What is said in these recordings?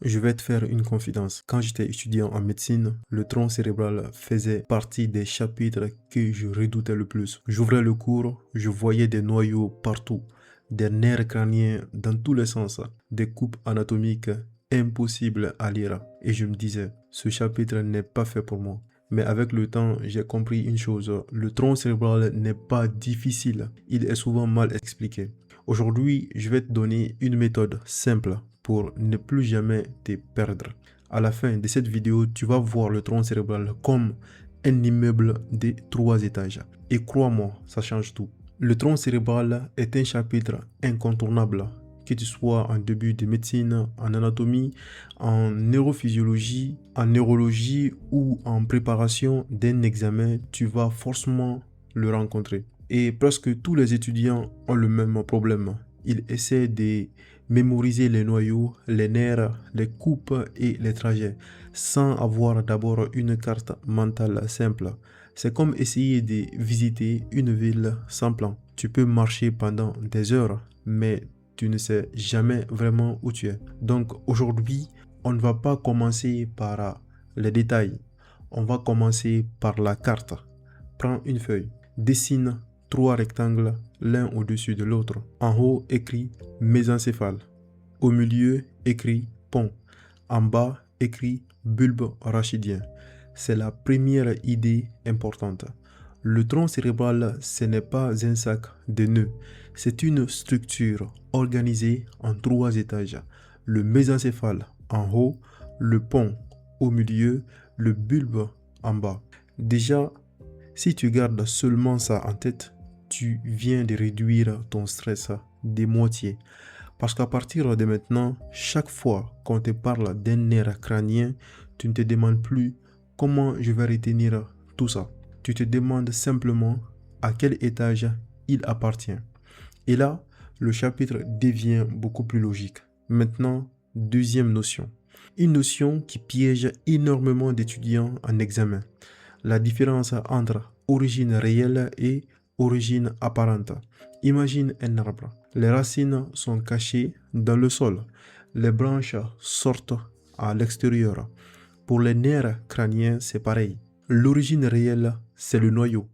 Je vais te faire une confidence. Quand j'étais étudiant en médecine, le tronc cérébral faisait partie des chapitres que je redoutais le plus. J'ouvrais le cours, je voyais des noyaux partout, des nerfs crâniens dans tous les sens, des coupes anatomiques impossibles à lire. Et je me disais, ce chapitre n'est pas fait pour moi. Mais avec le temps, j'ai compris une chose. Le tronc cérébral n'est pas difficile. Il est souvent mal expliqué. Aujourd'hui, je vais te donner une méthode simple pour ne plus jamais te perdre. À la fin de cette vidéo, tu vas voir le tronc cérébral comme un immeuble de 3 étages. Et crois-moi, ça change tout. Le tronc cérébral est un chapitre incontournable. Que tu sois en début de médecine, en anatomie, en neurophysiologie, en neurologie ou en préparation d'un examen, tu vas forcément le rencontrer. Et presque tous les étudiants ont le même problème. Ils essaient de mémoriser les noyaux, les nerfs, les coupes et les trajets, sans avoir d'abord une carte mentale simple. C'est comme essayer de visiter une ville sans plan. Tu peux marcher pendant des heures, mais tu ne sais jamais vraiment où tu es. Donc aujourd'hui, on ne va pas commencer par les détails. On va commencer par la carte. Prends une feuille, dessine 3 rectangles l'un au-dessus de l'autre. En haut, écrit mésencéphale. Au milieu, écrit pont. En bas, écrit bulbe rachidien. C'est la première idée importante. Le tronc cérébral, ce n'est pas un sac de nœuds. C'est une structure organisée en 3 étages. Le mésencéphale en haut, le pont au milieu, le bulbe en bas. Déjà, si tu gardes seulement ça en tête, tu viens de réduire ton stress de moitié. Parce qu'à partir de maintenant, chaque fois qu'on te parle d'un nerf crânien, tu ne te demandes plus comment je vais retenir tout ça. Tu te demandes simplement à quel étage il appartient. Et là, le chapitre devient beaucoup plus logique. Maintenant, deuxième notion. Une notion qui piège énormément d'étudiants en examen. La différence entre origine réelle et origine apparente. Imagine un arbre. Les racines sont cachées dans le sol. Les branches sortent à l'extérieur. Pour les nerfs crâniens, c'est pareil. L'origine réelle, c'est le noyau.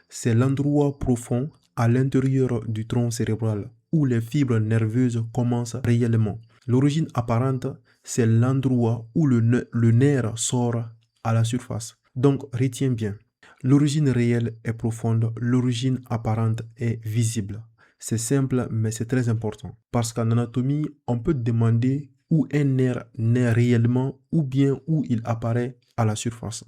C'est l'endroit profond à l'intérieur du tronc cérébral où les fibres nerveuses commencent réellement. L'origine apparente, c'est l'endroit où le nerf sort à la surface. Donc, retiens bien. L'origine réelle est profonde, l'origine apparente est visible. C'est simple, mais c'est très important. Parce qu'en anatomie, on peut demander où un nerf naît réellement ou bien où il apparaît à la surface.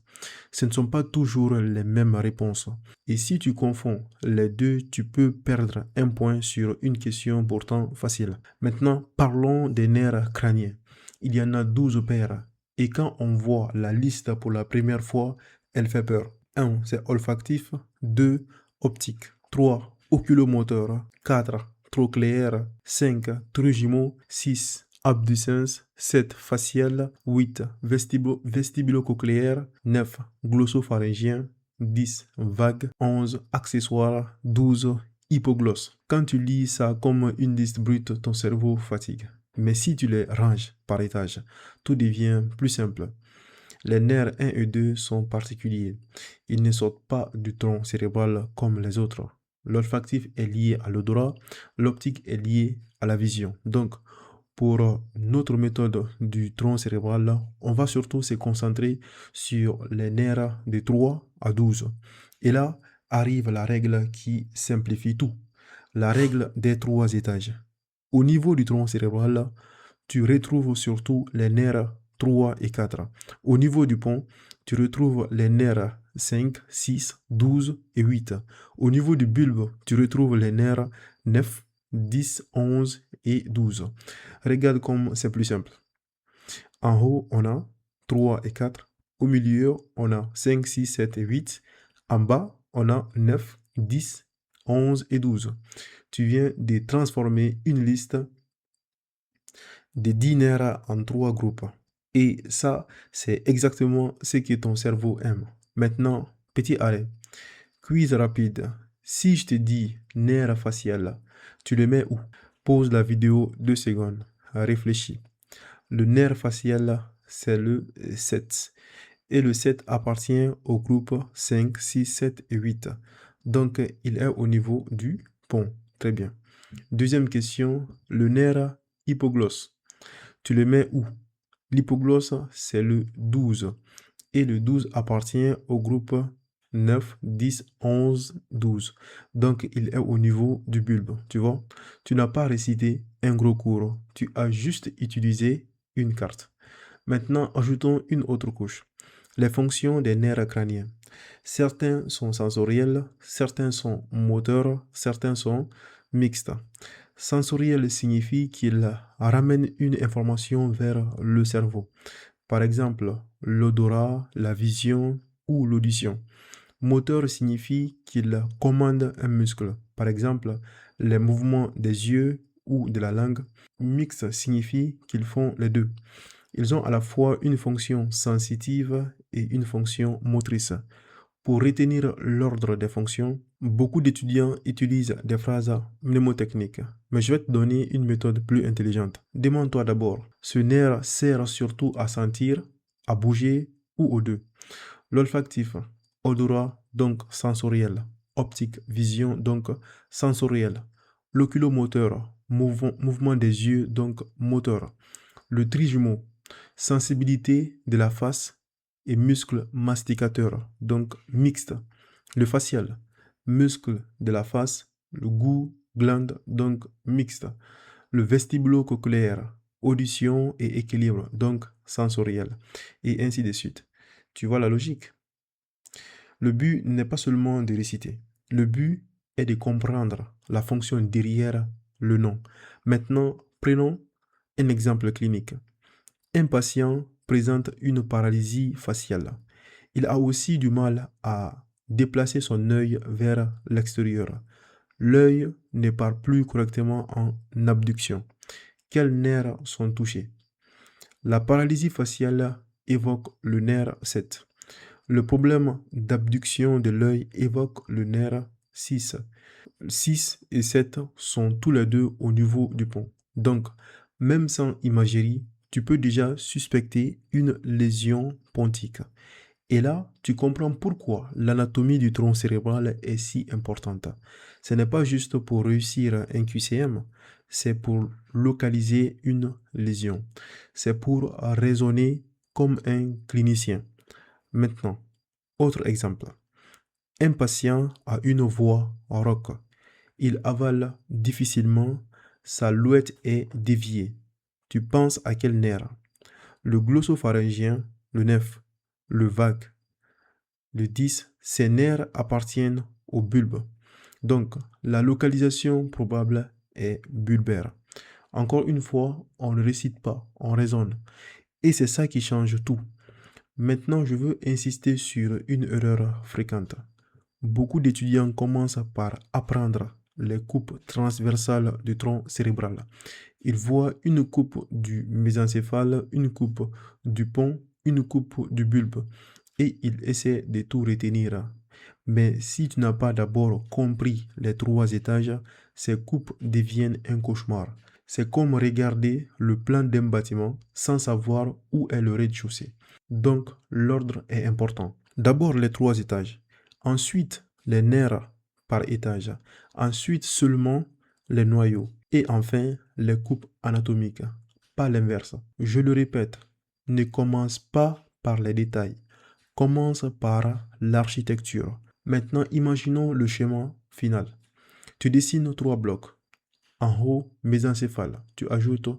Ce ne sont pas toujours les mêmes réponses. Et si tu confonds les deux, tu peux perdre un point sur une question pourtant facile. Maintenant, parlons des nerfs crâniens. Il y en a 12 paires. Et quand on voit la liste pour la première fois, elle fait peur. 1. C'est olfactif. 2. Optique. 3. Oculomoteur. 4. Trochléaire. 5. Trigimo. 6. Abducens. 7. Facial. 8. Vestibulo-cochléaire. 9. Glossopharyngien. 10. Vague. 11. Accessoire. 12. Hypoglosse. Quand tu lis ça comme une liste brute, ton cerveau fatigue. Mais si tu les ranges par étage, tout devient plus simple. Les nerfs 1 et 2 sont particuliers. Ils ne sortent pas du tronc cérébral comme les autres. L'olfactif est lié à l'odorat, l'optique est lié à la vision. Donc, pour notre méthode du tronc cérébral, on va surtout se concentrer sur les nerfs de 3 à 12. Et là arrive la règle qui simplifie tout. La règle des 3 étages. Au niveau du tronc cérébral, tu retrouves surtout les nerfs 3 et 4. Au niveau du pont, tu retrouves les nerfs 5, 6, 12 et 8. Au niveau du bulbe, tu retrouves les nerfs 9, 10, 11 et 12. Regarde comme c'est plus simple. En haut, on a 3 et 4. Au milieu, on a 5, 6, 7 et 8. En bas, on a 9, 10, 11 et 12. Tu viens de transformer une liste de 10 nerfs en 3 groupes. Et ça, c'est exactement ce que ton cerveau aime. Maintenant, petit arrêt. Quiz rapide. Si je te dis nerf facial, tu le mets où? Pause la vidéo 2 secondes. Réfléchis. Le nerf facial, c'est le 7. Et le 7 appartient au groupe 5, 6, 7 et 8. Donc, il est au niveau du pont. Très bien. Deuxième question, le nerf hypoglosse. Tu le mets où? L'hypoglosse, c'est le 12. Et le 12 appartient au groupe 9, 10, 11, 12. Donc, il est au niveau du bulbe, tu vois. Tu n'as pas récité un gros cours. Tu as juste utilisé une carte. Maintenant, ajoutons une autre couche. Les fonctions des nerfs crâniens. Certains sont sensoriels, certains sont moteurs, certains sont mixtes. Sensoriel signifie qu'il ramène une information vers le cerveau. Par exemple, l'odorat, la vision ou l'audition. Moteur signifie qu'il commande un muscle. Par exemple, les mouvements des yeux ou de la langue. Mixte signifie qu'ils font les deux. Ils ont à la fois une fonction sensitive et une fonction motrice. Pour retenir l'ordre des fonctions, beaucoup d'étudiants utilisent des phrases mnémotechniques. Mais je vais te donner une méthode plus intelligente. Demande-toi d'abord, ce nerf sert surtout à sentir, à bouger ou aux deux. L'olfactif, odorat, donc sensoriel. Optique, vision, donc sensoriel. L'oculomoteur, mouvement des yeux, donc moteur. Le trijumeau, sensibilité de la face et muscle masticateur, donc mixte. Le facial, muscle de la face, le goût, glande, donc mixte. Le vestibulo-cochléaire, audition et équilibre, donc sensoriel. Et ainsi de suite. Tu vois la logique? Le but n'est pas seulement de réciter. Le but est de comprendre la fonction derrière le nom. Maintenant, prenons un exemple clinique. Un patient présente une paralysie faciale. Il a aussi du mal à déplacer son œil vers l'extérieur. L'œil ne part plus correctement en abduction. Quels nerfs sont touchés? La paralysie faciale évoque le nerf 7. Le problème d'abduction de l'œil évoque le nerf 6. 6 et 7 sont tous les deux au niveau du pont. Donc, même sans imagerie, tu peux déjà suspecter une lésion pontique. Et là, tu comprends pourquoi l'anatomie du tronc cérébral est si importante. Ce n'est pas juste pour réussir un QCM, c'est pour localiser une lésion. C'est pour raisonner comme un clinicien. Maintenant, autre exemple. Un patient a une voix rauque. Il avale difficilement, sa louette est déviée. Tu penses à quel nerf? Le glossopharyngien, le 9, le vague, le 10, ces nerfs appartiennent au bulbe. Donc, la localisation probable est bulbaire. Encore une fois, on ne récite pas, on raisonne. Et c'est ça qui change tout. Maintenant, je veux insister sur une erreur fréquente. Beaucoup d'étudiants commencent par apprendre les coupes transversales du tronc cérébral. Ils voient une coupe du mésencéphale, une coupe du pont, une coupe du bulbe et ils essaient de tout retenir. Mais si tu n'as pas d'abord compris les 3 étages, ces coupes deviennent un cauchemar. C'est comme regarder le plan d'un bâtiment sans savoir où est le rez-de-chaussée. Donc, l'ordre est important. D'abord les 3 étages, ensuite les nerfs par étage, ensuite seulement les noyaux et enfin les coupes anatomiques, pas l'inverse. Je le répète, ne commence pas par les détails, commence par l'architecture. Maintenant, imaginons le schéma final. Tu dessines 3 blocs. En haut, mésencéphale. Tu ajoutes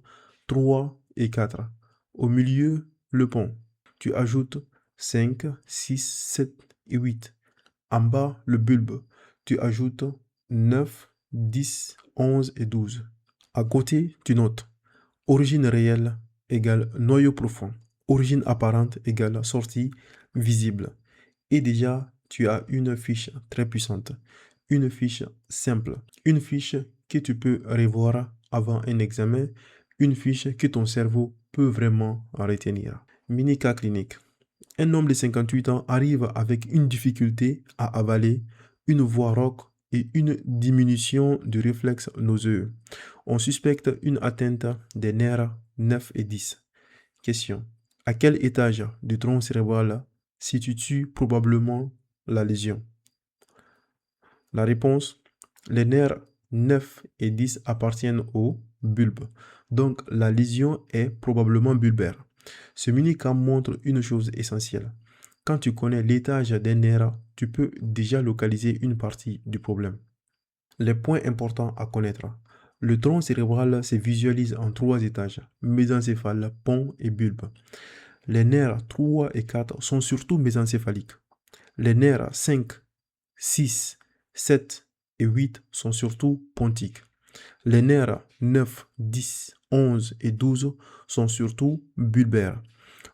3 et 4. Au milieu, le pont. Tu ajoutes 5, 6, 7 et 8. En bas, le bulbe. Tu ajoutes 9, 10, 11 et 12. À côté, tu notes origine réelle égale noyau profond. Origine apparente égale sortie visible. Et déjà, tu as une fiche très puissante. Une fiche simple. Une fiche que tu peux revoir avant un examen. Une fiche que ton cerveau peut vraiment retenir. Mini cas clinique. Un homme de 58 ans arrive avec une difficulté à avaler, une voix rauque et une diminution du réflexe nauséeux. On suspecte une atteinte des nerfs 9 et 10. Question. À quel étage du tronc cérébral situe probablement la lésion? La réponse, les nerfs 9 et 10 appartiennent au bulbe. Donc la lésion est probablement bulbaire. Ce mini-cas montre une chose essentielle. Quand tu connais l'étage des nerfs, tu peux déjà localiser une partie du problème. Les points importants à connaître. Le tronc cérébral se visualise en 3 étages, mésencéphale, pont et bulbe. Les nerfs 3 et 4 sont surtout mésencéphaliques. Les nerfs 5, 6, 7 et 8 sont surtout pontiques. Les nerfs 9, 10, 11 et 12 sont surtout bulbaires.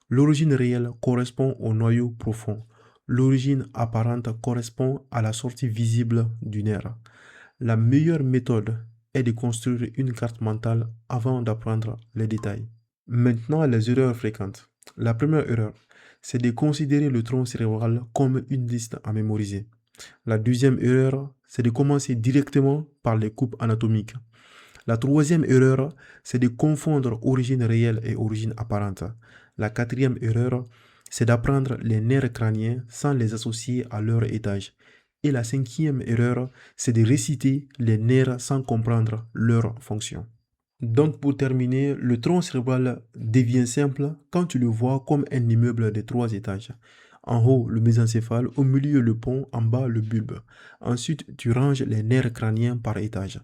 L'origine réelle correspond au noyau profond. L'origine apparente correspond à la sortie visible du nerf. La meilleure méthode est de construire une carte mentale avant d'apprendre les détails. Maintenant, les erreurs fréquentes. La première erreur, c'est de considérer le tronc cérébral comme une liste à mémoriser. La deuxième erreur, c'est de commencer directement par les coupes anatomiques. La troisième erreur, c'est de confondre origine réelle et origine apparente. La quatrième erreur, c'est d'apprendre les nerfs crâniens sans les associer à leur étage. Et la cinquième erreur, c'est de réciter les nerfs sans comprendre leur fonction. Donc pour terminer, le tronc cérébral devient simple quand tu le vois comme un immeuble de 3 étages. En haut, le mésencéphale, au milieu, le pont, en bas, le bulbe. Ensuite, tu ranges les nerfs crâniens par étage.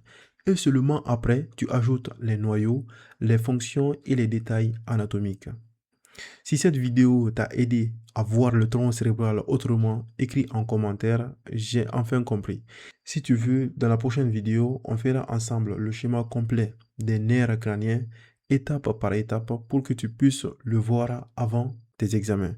Et seulement après, tu ajoutes les noyaux, les fonctions et les détails anatomiques. Si cette vidéo t'a aidé à voir le tronc cérébral autrement, écris en commentaire, j'ai enfin compris. Si tu veux, dans la prochaine vidéo, on fera ensemble le schéma complet des nerfs crâniens, étape par étape, pour que tu puisses le voir avant tes examens.